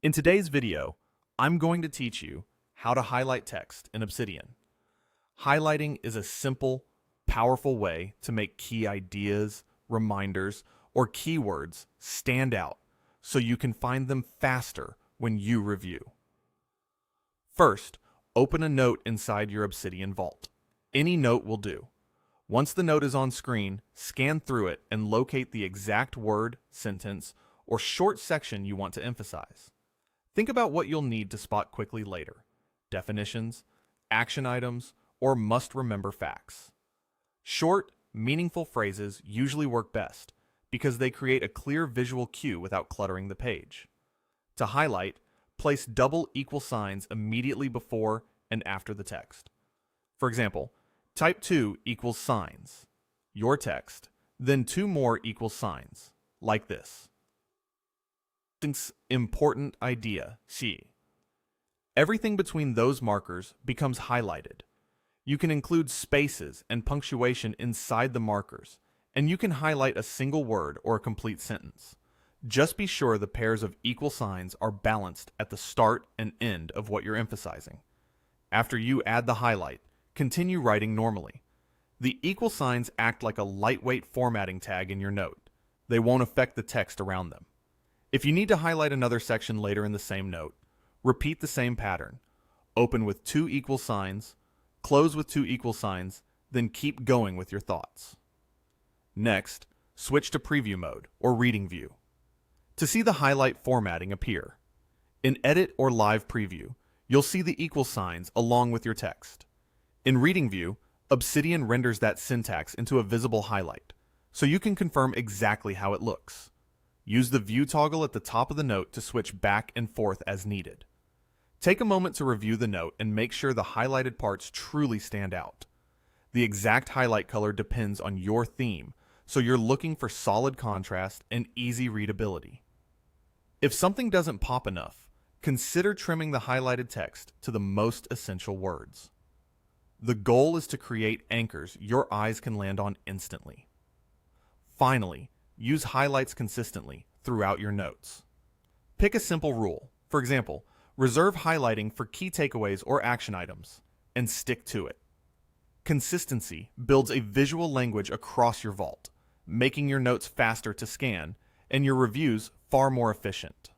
In today's video, I'm going to teach you how to highlight text in Obsidian. Highlighting is a simple, powerful way to make key ideas, reminders, or keywords stand out so you can find them faster when you review. First, open a note inside your Obsidian vault. Any note will do. Once the note is on screen, scan through it and locate the exact word, sentence, or short section you want to emphasize. Think about what you'll need to spot quickly later: definitions, action items, or must-remember facts. Short, meaningful phrases usually work best because they create a clear visual cue without cluttering the page. To highlight, place double equal signs immediately before and after the text. For example, type 2 equals signs, your text, then 2 more equal signs, like this. Important idea, see. Everything between those markers becomes highlighted. You can include spaces and punctuation inside the markers, and you can highlight a single word or a complete sentence. Just be sure the pairs of equal signs are balanced at the start and end of what you're emphasizing. After you add the highlight, continue writing normally. The equal signs act like a lightweight formatting tag in your note. They won't affect the text around them. If you need to highlight another section later in the same note, repeat the same pattern. Open with 2 equal signs, close with 2 equal signs, then keep going with your thoughts. Next, switch to preview mode or reading view. To see the highlight formatting appear, in Edit or Live Preview, you'll see the equal signs along with your text. In Reading View, Obsidian renders that syntax into a visible highlight, so you can confirm exactly how it looks. Use the View toggle at the top of the note to switch back and forth as needed. Take a moment to review the note and make sure the highlighted parts truly stand out. The exact highlight color depends on your theme, so you're looking for solid contrast and easy readability. If something doesn't pop enough, consider trimming the highlighted text to the most essential words. The goal is to create anchors your eyes can land on instantly. Finally, use highlights consistently throughout your notes. Pick a simple rule. For example, reserve highlighting for key takeaways or action items, and stick to it. Consistency builds a visual language across your vault, making your notes faster to scan and your reviews far more efficient.